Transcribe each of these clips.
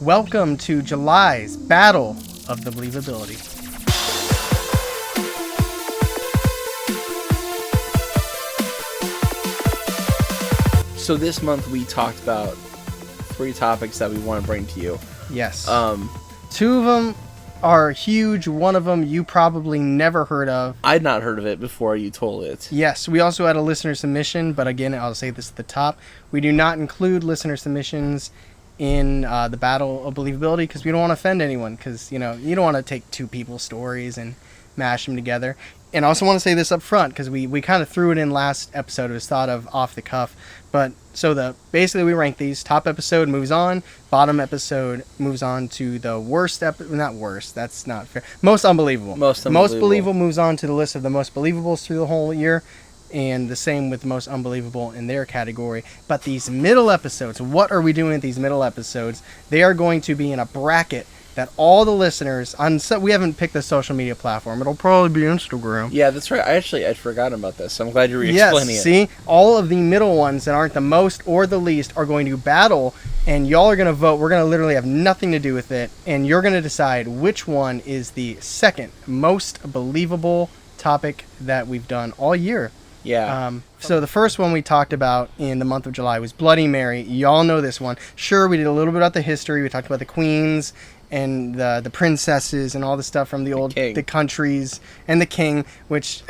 Welcome to July's Battle of the Believability. So this month we talked about 3 topics that we want to bring to you. Yes. 2 of them are huge. One of them you probably never heard of. I'd not heard of it before you told it. Yes, we also had a listener submission, but again, I'll say this at the top. We do not include listener submissions in the Battle of Believability because we don't want to offend anyone, because you don't want to take 2 people's stories and mash them together. And I also want to say this up front because we kind of threw it in last episode. It was thought of off the cuff. But so basically we rank these. Top episode moves on. Bottom episode moves on to the worst not worst. That's not fair. Most unbelievable. Most believable moves on to the list of the most believables through the whole year. And the same with the most unbelievable in their category. But these middle episodes, what are we doing with these middle episodes? They are going to be in a bracket that all the listeners we haven't picked the social media platform. It'll probably be Instagram. Yeah, that's right. I'd forgotten about this. I'm glad you're re-explaining it. See, all of the middle ones that aren't the most or the least are going to battle, and y'all are going to vote. We're going to literally have nothing to do with it, and you're going to decide which one is the second most believable topic that we've done all year. Yeah. So the first one we talked about in the month of July was Bloody Mary. Y'all know this one. Sure, we did a little bit about the history. We talked about the queens and the princesses and all the stuff from the countries and the king, which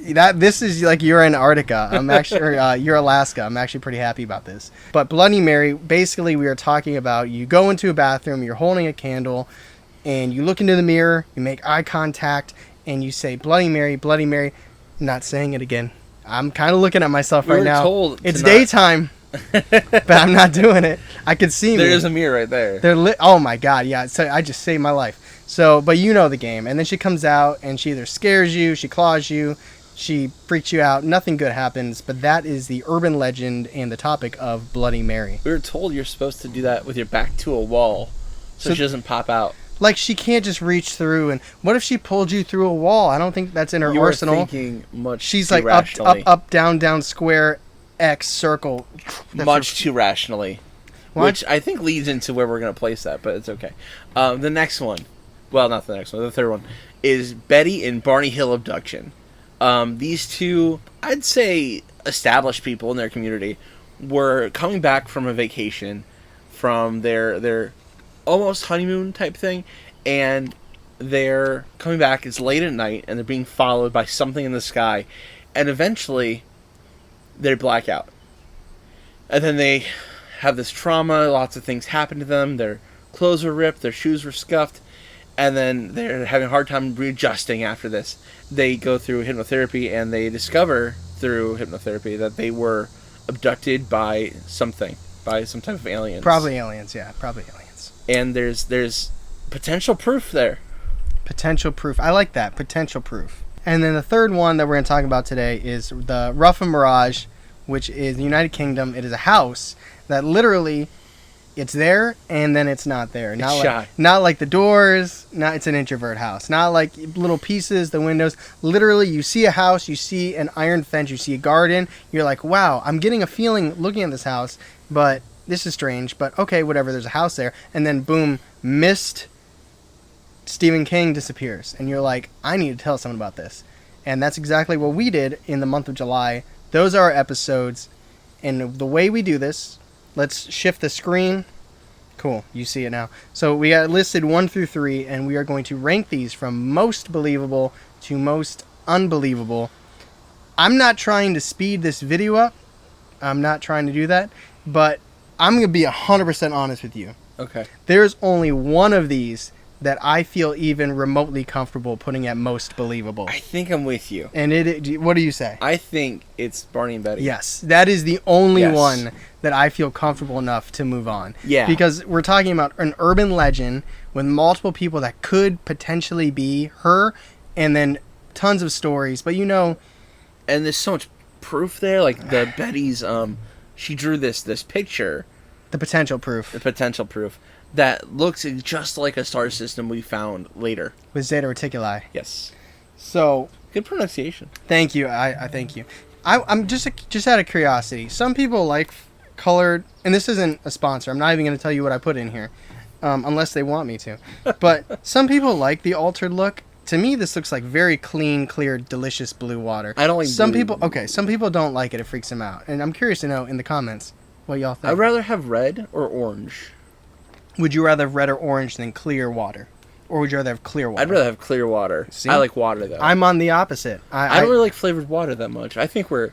this is like you're Antarctica. I'm actually you're Alaska. I'm actually pretty happy about this. But Bloody Mary, basically we are talking about you go into a bathroom, you're holding a candle, and you look into the mirror, you make eye contact, and you say Bloody Mary, Bloody Mary. I'm not saying it again. I'm kind of looking at myself right now. It's daytime. But I'm not doing it. I can see me. There is a mirror right there. Oh my god, yeah. So I just saved my life. So, but you know the game. And then she comes out and she either scares you, she claws you, she freaks you out. Nothing good happens. But that is the urban legend and the topic of Bloody Mary. We were told you're supposed to do that with your back to a wall so she doesn't pop out. Like, she can't just reach through. And what if she pulled you through a wall? I don't think that's in her arsenal. You're thinking much She's too like rationally. up, down, square, X, circle. Much too rationally. What? Which I think leads into where we're going to place that, but it's okay. The next one, well, not the next one, the third one, is Betty and Barney Hill Abduction. These 2, I'd say, established people in their community were coming back from a vacation from their almost honeymoon type thing, and they're coming back. It's late at night, and they're being followed by something in the sky, and eventually they black out. And then they have this trauma, lots of things happen to them, their clothes were ripped, their shoes were scuffed, and then they're having a hard time readjusting after this. They go through hypnotherapy, and they discover through hypnotherapy that they were abducted by some type of aliens. Probably aliens, yeah, probably aliens. And there's potential proof there. Potential proof. I like that. Potential proof. And then the third one that we're going to talk about today is the Ruffin Mirage, which is the United Kingdom. It is a house that literally, it's there and then it's not there. Not like the doors. It's an introvert house. Not like little pieces, the windows. Literally, you see a house, you see an iron fence, you see a garden. You're like, wow, I'm getting a feeling looking at this house, but this is strange, but okay, whatever, there's a house there. And then, boom, mist, Stephen King disappears. And you're like, I need to tell someone about this. And that's exactly what we did in the month of July. Those are our episodes. And the way we do this, let's shift the screen. Cool, you see it now. So we got listed 1 through 3, and we are going to rank these from most believable to most unbelievable. I'm not trying to speed this video up. I'm not trying to do that. But I'm going to be 100% honest with you. Okay. There's only one of these that I feel even remotely comfortable putting at most believable. I think I'm with you. And what do you say? I think it's Barney and Betty. Yes. That is the only one that I feel comfortable enough to move on. Yeah. Because we're talking about an urban legend with multiple people that could potentially be her, and then tons of stories. But And there's so much proof there. Like the Betty's, she drew this picture. The potential proof. That looks just like a star system we found later. With Zeta Reticuli. Yes. So. Good pronunciation. Thank you. I thank you. I'm just out of curiosity. Some people like colored, and this isn't a sponsor. I'm not even going to tell you what I put in here, unless they want me to. But some people like the altered look. To me, this looks like very clean, clear, delicious blue water. I don't like some blue. people. Okay, some people don't like it. It freaks them out. And I'm curious to know in the comments what y'all think. I'd rather have red or orange. Would you rather have red or orange than clear water? Or would you rather have clear water? I'd rather have clear water. See? I like water, though. I'm on the opposite. I don't really like flavored water that much. I think we're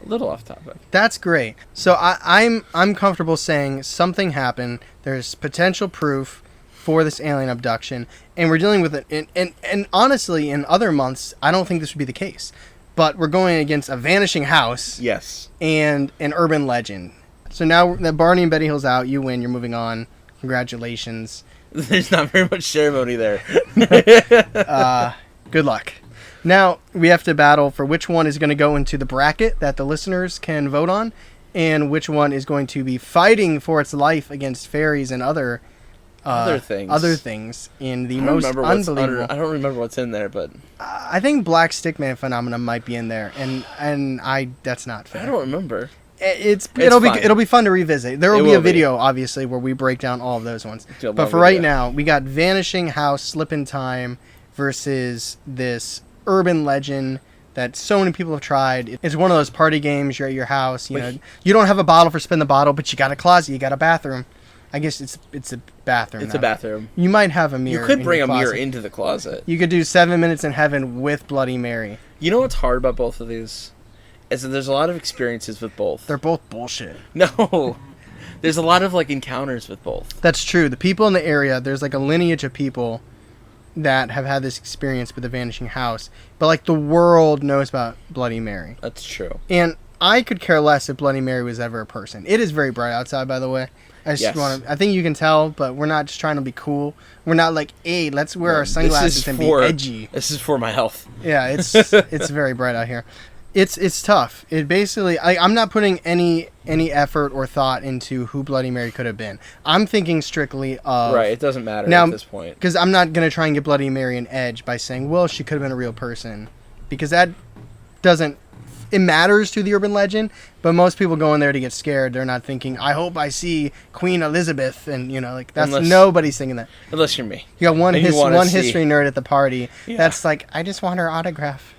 a little off topic. That's great. So I'm comfortable saying something happened. There's potential proof for this alien abduction, and we're dealing with it. And honestly, in other months, I don't think this would be the case. But we're going against a vanishing house. Yes. And an urban legend. So now that Barney and Betty Hill's out, you win. You're moving on. Congratulations. There's not very much ceremony there. Good luck. Now, we have to battle for which one is going to go into the bracket that the listeners can vote on, and which one is going to be fighting for its life against fairies and other things in the most unbelievable. I don't remember what's in there, but I think Black Stickman phenomenon might be in there, and that's not fair. I don't remember. It'll be fun to revisit. There will be a video, obviously, where we break down all of those ones. But for right now, we got Vanishing House, Slip in Time versus this urban legend that so many people have tried. It's one of those party games. You're at your house. You don't have a bottle for spin the bottle, but you got a closet. You got a bathroom. I guess it's a bathroom. It's a bathroom. You might have a mirror. You could bring a mirror into the closet. You could do 7 Minutes in Heaven with Bloody Mary. You know what's hard about both of these? Is that there's a lot of experiences with both. They're both bullshit. No. There's a lot of, encounters with both. That's true. The people in the area, there's, a lineage of people that have had this experience with the Vanishing House. But, the world knows about Bloody Mary. That's true. And I could care less if Bloody Mary was ever a person. It is very bright outside, by the way. I think you can tell, but we're not just trying to be cool. We're not like, hey, let's wear our sunglasses and be edgy. This is for my health. Yeah, it's very bright out here. It's tough. It basically, I'm not putting any effort or thought into who Bloody Mary could have been. I'm thinking strictly of... Right, it doesn't matter at this point. Because I'm not going to try and get Bloody Mary an edge by saying, well, she could have been a real person. Because that doesn't... It matters to the urban legend, but most people go in there to get scared. They're not thinking, I hope I see Queen Elizabeth, and, nobody's thinking that. Unless you're me. You got one history nerd at the party that's like, I just want her autograph.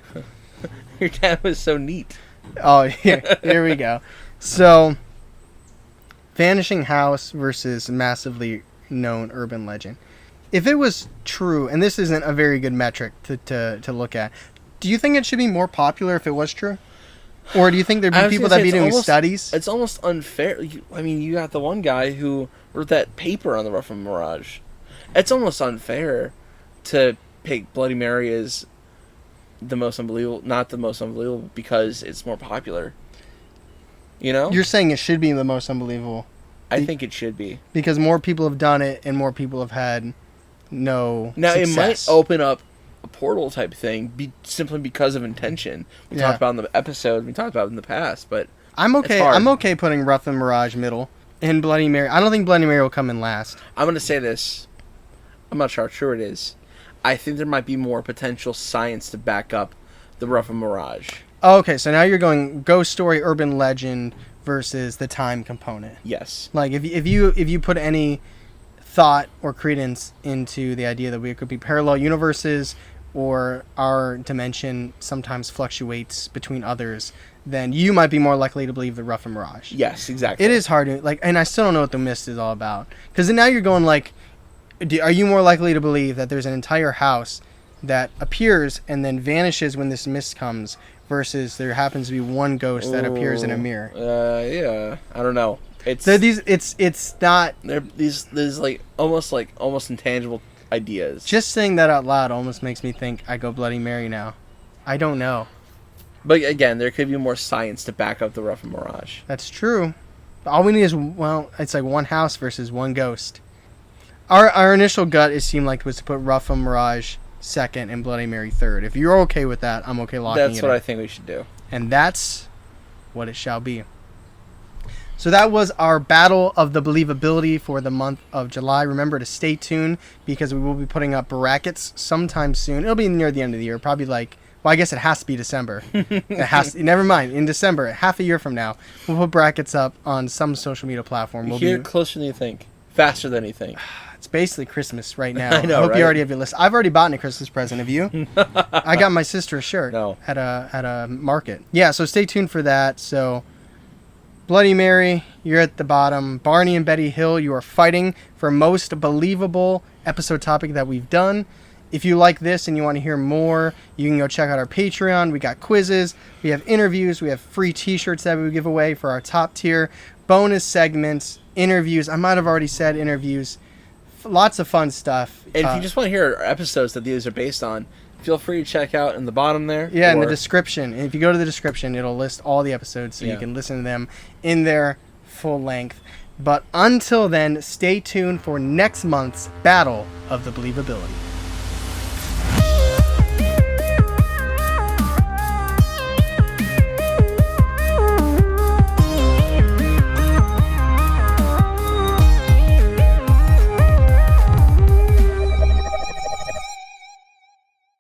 Your dad was so neat. Oh, here we go. So, Vanishing House versus massively known urban legend. If it was true, and this isn't a very good metric to look at, do you think it should be more popular if it was true? Or do you think there'd be people that'd be doing studies? It's almost unfair. You got the one guy who wrote that paper on the Ruffin Mirage. It's almost unfair to pick Bloody Mary as the most unbelievable, not the most unbelievable, because it's more popular. You know? You're saying it should be the most unbelievable. I think it should be. Because more people have done it, and more people have had no success. It might open up a portal type thing, simply because of intention. We talked about in the episode, we talked about it in the past, but I'm okay putting Ruffin Mirage middle, and Bloody Mary. I don't think Bloody Mary will come in last. I'm going to say this. I'm not sure how true it is. I think there might be more potential science to back up the Ruffin Mirage. Oh, okay, so now you're going ghost story, urban legend versus the time component. Yes. If you put any thought or credence into the idea that we could be parallel universes, or our dimension sometimes fluctuates between others, then you might be more likely to believe the Ruffin Mirage. Yes, exactly. It is hard to and I still don't know what the mist is all about, because now you're going are you more likely to believe that there's an entire house that appears and then vanishes when this mist comes, versus there happens to be one ghost that appears in a mirror? Yeah, I don't know. It's not. They're these almost intangible ideas. Just saying that out loud almost makes me think I go Bloody Mary now. I don't know. But again, there could be more science to back up the Ruffin Mirage. That's true. All we need is it's like one house versus one ghost. Our initial gut was to put Ruffin Mirage second and Bloody Mary third. If you're okay with that, I'm okay locking it in. That's what I think we should do. And that's what it shall be. So that was our battle of the believability for the month of July. Remember to stay tuned, because we will be putting up brackets sometime soon. It'll be near the end of the year, probably Well, I guess it has to be December. Never mind. In December, half a year from now, we'll put brackets up on some social media platform. You're closer than you think. Faster than you think. It's basically Christmas right now. I know, I hope right? you already have your list. I've already bought a Christmas present. Have you? I got my sister a shirt at a market. Yeah, so stay tuned for that. So, Bloody Mary, you're at the bottom. Barney and Betty Hill, you are fighting for most believable episode topic that we've done. If you like this and you want to hear more, you can go check out our Patreon. We got quizzes, we have interviews, we have free t-shirts that we give away for our top tier, bonus segments, interviews. I might have already said interviews. Lots of fun stuff. And if you just want to hear episodes that these are based on, feel free to check out in the bottom there. Yeah, in the description. And if you go to the description, it'll list all the episodes so you can listen to them in their full length. But until then, stay tuned for next month's Battle of the Believability.